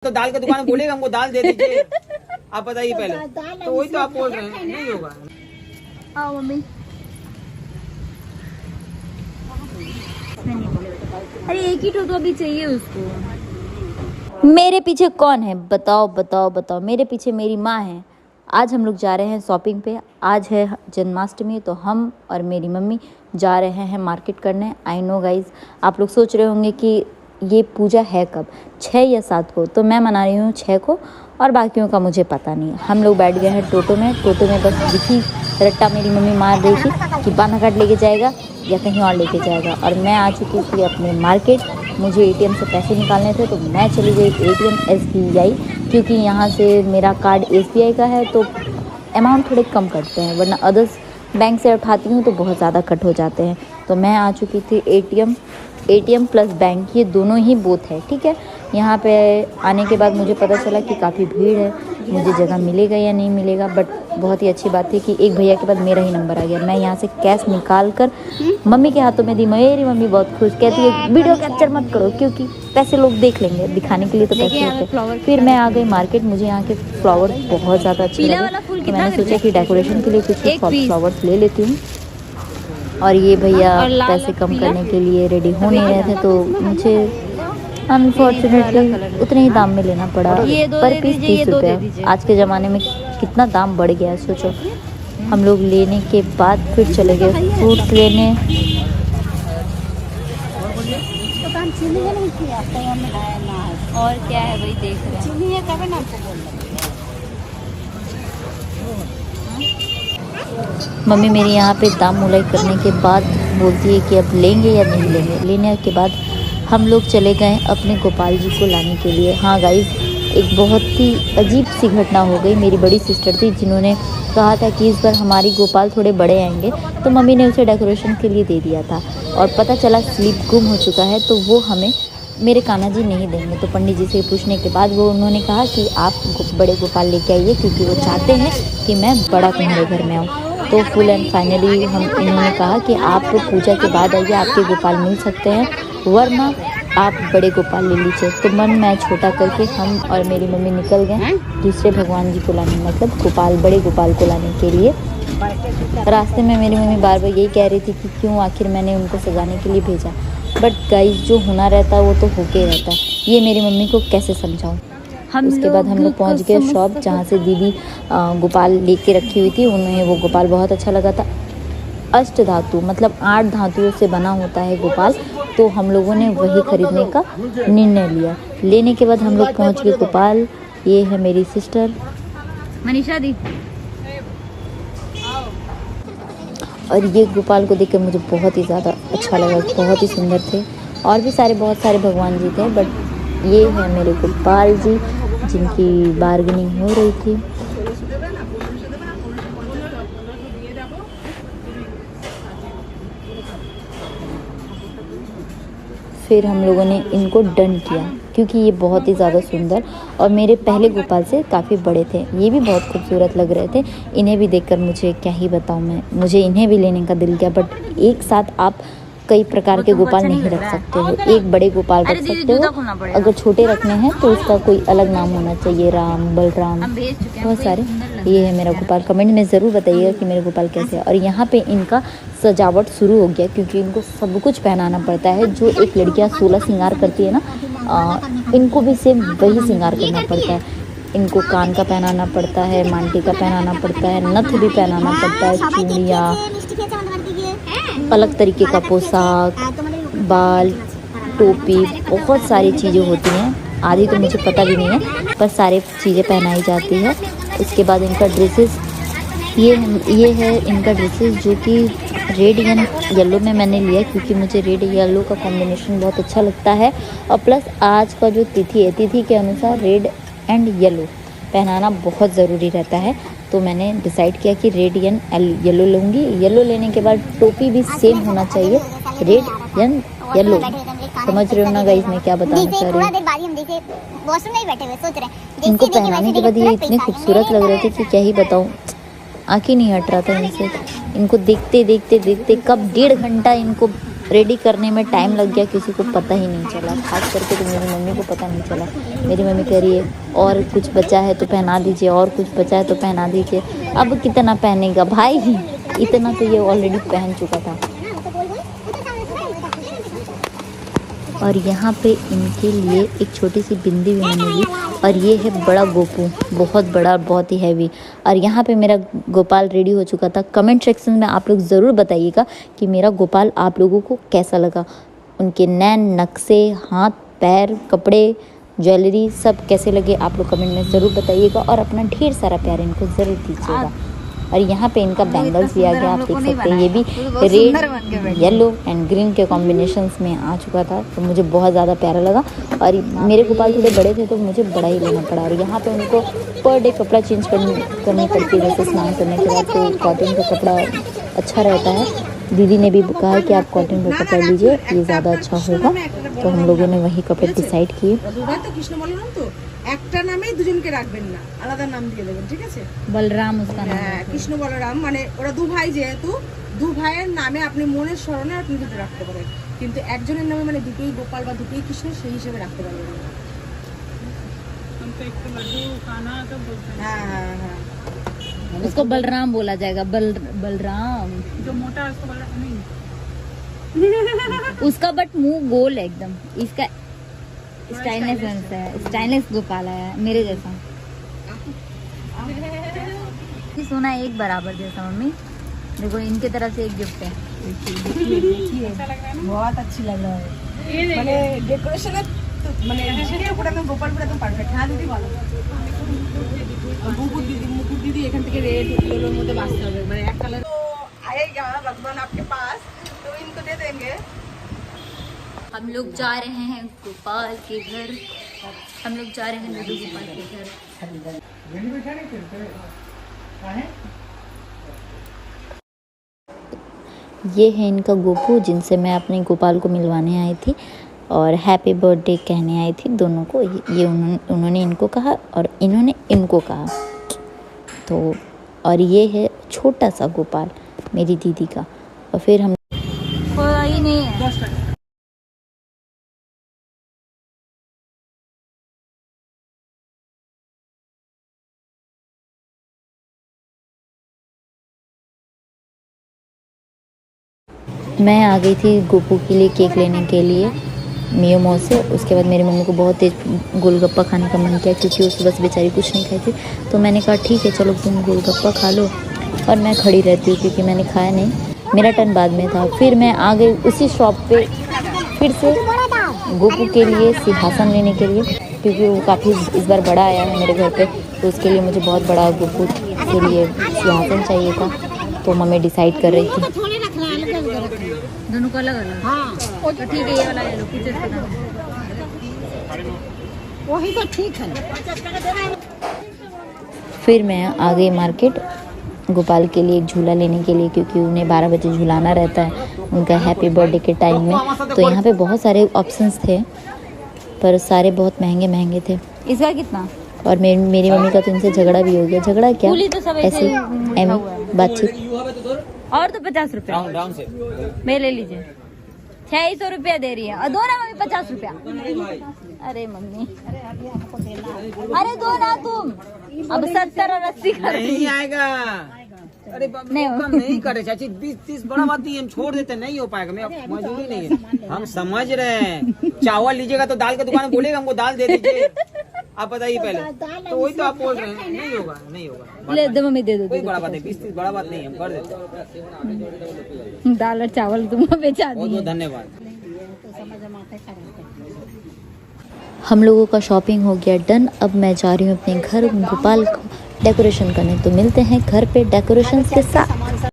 तो दाल का दुकान बोलेगा हमको दाल दे दीजिए, आप बताइए पहले। तो वही तो आप बोल रहे हैं, नहीं होगा। आओ मम्मी। अरे एक ही तो अभी चाहिए उसको। मेरे पीछे कौन है बताओ बताओ बताओ। मेरे पीछे मेरी माँ है। आज हम लोग जा रहे हैं शॉपिंग पे। आज है जन्माष्टमी, तो हम और मेरी मम्मी जा रहे हैं मार्केट करने। आई नो गाइज, आप लोग सोच रहे होंगे कि ये पूजा है कब, 6 या 7 को। तो मैं मना रही हूँ 6 को, और बाकियों का मुझे पता नहीं। हम लोग बैठ गए हैं टोटो में बस दिखी रट्टा मेरी मम्मी मार रही थी कि बानाघाट लेके जाएगा या कहीं और लेके जाएगा। और मैं आ चुकी थी अपने मार्केट। मुझे एटीएम से पैसे निकालने थे, तो मैं चली गई एटीएम SBI, क्योंकि यहाँ से मेरा कार्ड SBI का है, तो अमाउंट थोड़े कम करते हैं, वरना अदर्स बैंक से उठाती हूँ तो बहुत ज़्यादा कट हो जाते हैं। तो मैं आ चुकी थी एटीएम प्लस बैंक, ये दोनों ही बोथ है, ठीक है। यहाँ पे आने के बाद मुझे पता चला कि काफ़ी भीड़ है, मुझे जगह मिलेगा या नहीं मिलेगा। बट बहुत ही अच्छी बात थी कि एक भैया के बाद मेरा ही नंबर आ गया। मैं यहाँ से कैश निकाल कर मम्मी के हाथों में दी। मेरी मम्मी बहुत खुश, कहती है वीडियो कैप्चर मत करो क्योंकि पैसे लोग देख लेंगे, दिखाने के लिए तो पैसे होते हैं। फिर मैं आ गई मार्केट। मुझे यहाँ के फ्लावर बहुत ज़्यादा अच्छे लगे, तो मैंने सोचा कि डेकोरेशन के लिए कुछ फ्लावर्स ले लेती हूँ। और ये भैया पैसे कम करने के लिए रेडी हो नहीं रहे थे, तो मुझे अनफॉर्चुनेटली उतने ही दाम में लेना पड़ा। पर पीस 30 रुपये। आज के ज़माने में कितना दाम बढ़ गया है सोचो। हम लोग लेने के बाद फिर चले गए फ्रूट्स लेने। और क्या है वही देख रहे हैं। मम्मी मेरी यहाँ पे दाम मुलाई करने के बाद बोलती है कि अब लेंगे या नहीं लेंगे। लेने के बाद हम लोग चले गए अपने गोपाल जी को लाने के लिए। हाँ गाइस, एक बहुत ही अजीब सी घटना हो गई। मेरी बड़ी सिस्टर थी जिन्होंने कहा था कि इस बार हमारी गोपाल थोड़े बड़े आएंगे, तो मम्मी ने उसे डेकोरेशन के लिए दे दिया था। और पता चला स्लिप गुम हो चुका है, तो वो हमें मेरे कान्हा जी नहीं देंगे। तो पंडित जी से पूछने के बाद उन्होंने कहा कि आप बड़े गोपाल लेके आइए, क्योंकि वो चाहते हैं कि मैं बड़ा तुम्हारे घर में आऊँ। तो फुल एंड फाइनली इन्होंने कहा कि आप पूजा के बाद आइए, आपके गोपाल मिल सकते हैं, वरना आप बड़े गोपाल ले लीजिए। तो मन मैं छोटा करके हम और मेरी मम्मी निकल गए दूसरे भगवान जी को लाने, मतलब बड़े गोपाल को लाने के लिए। रास्ते में मेरी मम्मी बार बार यही कह रही थी कि क्यों आखिर मैंने उनको सजाने के लिए भेजा। बट गाइस, जो होना रहता है वो तो होके रहता है। ये मेरी मम्मी को कैसे समझाऊँ। उसके बाद हम लोग पहुँच गए शॉप जहाँ से दीदी गोपाल लेके रखी हुई थी। उन्हें वो गोपाल बहुत अच्छा लगा था। अष्ट धातु मतलब 8 धातुओं से बना होता है गोपाल, तो हम लोगों ने वही खरीदने का निर्णय लिया। लेने के बाद हम लोग पहुँच गए गोपाल। ये है मेरी सिस्टर मनीषा दी। और ये गोपाल को देखकर मुझे बहुत ही ज़्यादा अच्छा लगा, बहुत ही सुंदर थे। और भी बहुत सारे भगवान जी थे, बट ये है मेरे गोपाल जी जिनकी बार्गेनिंग हो रही थी। फिर हम लोगों ने इनको डन किया, क्योंकि ये बहुत ही ज़्यादा सुंदर और मेरे पहले गोपाल से काफ़ी बड़े थे। ये भी बहुत खूबसूरत लग रहे थे। इन्हें भी देखकर मुझे क्या ही बताऊँ मैं, मुझे इन्हें भी लेने का दिल किया। बट एक साथ आप कई प्रकार के गोपाल नहीं रख सकते हो। एक बड़े गोपाल रख सकते हो, अगर छोटे रखने हैं तो उसका कोई अलग नाम होना चाहिए, राम, बलराम, बहुत सारे। ये है मेरा गोपाल। कमेंट में ज़रूर बताइएगा कि मेरे गोपाल कैसे है। और यहाँ पे इनका सजावट शुरू हो गया, क्योंकि इनको सब कुछ पहनाना पड़ता है। जो एक लड़कियाँ 16 श्रृंगार करती है ना, इनको भी सेम वही श्रृंगार करना पड़ता है। इनको कान का पहनाना पड़ता है, मांटी का पहनाना पड़ता है, नथ भी पहनाना पड़ता है, चूड़ियाँ, अलग तरीके का पोशाक, बाल, टोपी, बहुत सारी चीज़ें होती हैं। आधी तो मुझे पता भी नहीं है, पर सारी चीज़ें पहनाई जाती है। उसके बाद इनका ड्रेसेस, ये है इनका ड्रेसेस, जो कि रेड एंड येलो में मैंने लिया, क्योंकि मुझे रेड येलो का कॉम्बिनेशन बहुत अच्छा लगता है। और प्लस आज का जो तिथि के अनुसार रेड एंड येलो पहनाना बहुत ज़रूरी रहता है। तो मैंने डिसाइड किया कि रेड एंड येलो लूँगी। येलो लेने के बाद टोपी भी सेम होना चाहिए, रेड एंड येलो। समझ रहे हो ना गाइस मैं क्या बताना चाह रही हूँ। इनको पहनाने के बाद ये इतने खूबसूरत लग रहे थे कि क्या ही बताऊँ, आँखें नहीं हट रहा था इनसे। इनको देखते देखते कब 1.5 घंटा इनको रेडी करने में टाइम लग गया, किसी को पता ही नहीं चला, खास करके तो मेरी मम्मी को पता नहीं चला। मेरी मम्मी कह रही है और कुछ बचा है तो पहना दीजिए, और कुछ बचा है तो पहना दीजिए। अब कितना पहनेगा भाई, इतना तो ये ऑलरेडी पहन चुका था। और यहाँ पे इनके लिए एक छोटी सी बिंदी भी बनेगी, और ये है बड़ा गोपू, बहुत बड़ा, बहुत ही हैवी। और यहाँ पे मेरा गोपाल रेडी हो चुका था। कमेंट सेक्शन में आप लोग ज़रूर बताइएगा कि मेरा गोपाल आप लोगों को कैसा लगा, उनके नैन, नक्शे, हाथ, पैर, कपड़े, ज्वेलरी सब कैसे लगे आप लोग कमेंट में ज़रूर बताइएगा, और अपना ढेर सारा प्यार इनको ज़रूर दीजिएगा। और यहाँ पे इनका बैंगल्स भी आ गया, आप देख सकते हैं, ये भी रेड, येलो एंड ग्रीन के कॉम्बिनेशंस में आ चुका था, तो मुझे बहुत ज़्यादा प्यारा लगा। और मेरे गोपाल थोड़े बड़े थे तो मुझे बड़ा ही लेना पड़ा। और यहाँ पे उनको पर डे कपड़ा चेंज करनी पड़ती है, जैसे स्नान करने के बाद, तो कॉटन का कपड़ा अच्छा रहता है। दीदी ने भी कहा कि आप कॉटन का कपड़ा लीजिए, ये ज़्यादा अच्छा होगा, तो हम लोगों ने वही कपड़े डिसाइड किए। একটা নামেই দুজনকে রাখবেন না, আলাদা নাম দিয়ে দেবেন, ঠিক আছে? बलराम उसका नाम है। কৃষ্ণ বলরাম, মানে ওরা দু ভাই, যেহেতু দু ভাইয়ের নামে আপনি মনের স্মরণে আপনি দুটো রাখতে পারেন, কিন্তু একজনের নামে মানে দুটোই গোপাল বা দুটোই কৃষ্ণ সেই হিসেবে রাখতে পারবেন না। হ্যাঁ হ্যাঁ হ্যাঁ, उसको बलराम बोला जाएगा, बलराम जो मोटा है उसको बलराम नहीं, उसका बट मुंह गोल है एकदम, इसका स्टाइलिश बनता है, स्टाइलिश गोपाल है मेरे जैसा। सोना एक बराबर जैसा मम्मी, देखो इनके तरफ से एक गिफ्ट है। बहुत अच्छी लग रहा है, মানে ডেকোরেশনের মানে জিনিসের উপর একদম গোপালপুর একদম পারফেক্ট। হ্যাঁ দিদি বলো। মুকুট দিদি এখান থেকে রেড ইয়েলোর মধ্যে বাছতে হবে, মানে এক কালার। তো आएगा भगवान आपके पास, तो इनको दे देंगे। हम लोग जा रहे हैं गोपाल के घर, हम लोग जा रहे हैं लड्डू गोपाल के घर। ये है इनका गोपू, जिनसे मैं अपने गोपाल को मिलवाने आई थी और हैप्पी बर्थडे कहने आई थी दोनों को। ये उन्होंने इनको कहा और इन्होंने इनको कहा। तो और ये है छोटा सा गोपाल मेरी दीदी का। और फिर हम कोई नहीं है, मैं आ गई थी गोपू के लिए केक लेने के लिए मियो मॉल से। उसके बाद मेरी मम्मी को बहुत तेज गोलगप्पा खाने का मन किया, क्योंकि उस बस बेचारी कुछ नहीं खाई थी। तो मैंने कहा ठीक है चलो तुम गोलगप्पा खा लो, और मैं खड़ी रहती हूँ क्योंकि मैंने खाया नहीं, मेरा टर्न बाद में था। फिर मैं आ गई उसी शॉप पे फिर से गोपू के लिए सिंहासन लेने के लिए, क्योंकि वो काफ़ी इस बार बड़ा आया है मेरे घर पे, तो उसके लिए मुझे बहुत बड़ा गोपू के लिए सिंहासन चाहिए था। तो मम्मी डिसाइड कर रही थी, दोनों को अलग अलग। हाँ तो ठीक है, ये वाला ले लो, पीछे से वही तो ठीक है। फिर मैं आ गई मार्केट गोपाल के लिए एक झूला लेने के लिए, क्योंकि उन्हें 12 बजे झूलाना रहता है उनका हैप्पी बर्थडे के टाइम में। तो यहाँ पे बहुत सारे ऑप्शंस थे, पर सारे बहुत महंगे महंगे थे। इसका कितना? और मेरी मम्मी का तो इनसे झगड़ा भी हो गया। झगड़ा क्या, तो ऐसे बातचीत। और तो 50 रुपया मैं ले लीजिए, 600 रुपया दे रही है, और दो ना मम्मी 50 रुपया। अरे मम्मी, अरे दो ना तुम, अब 70 और 80 कर नहीं आएगा। अरे नहीं कम नहीं करे चाची, 20-30 बड़ा बात नहीं, हम छोड़ देते, नहीं हो पाएगा, मैं मजबूरी नहीं है, हम समझ रहे हैं। चावल लीजिएगा तो दाल की दुकान में बोलेगा हमको दाल दे दीजिए, आप बताइए पहले, तो वही तो आप बोल रहे हैं। नहीं होगा, नहीं होगा, ले दो मम्मी, दे दो, कोई बड़ा बात नहीं, 20-30 बड़ा बात नहीं, हम कर देते हैं। दाल और चावल तुम बेचा बहुत बहुत धन्यवाद। हम लोगों का शॉपिंग हो गया डन। अब मैं जा रही हूँ अपने घर गोपाल को डेकोरेशन करने। तो मिलते हैं घर पे डेकोरेशन के साथ।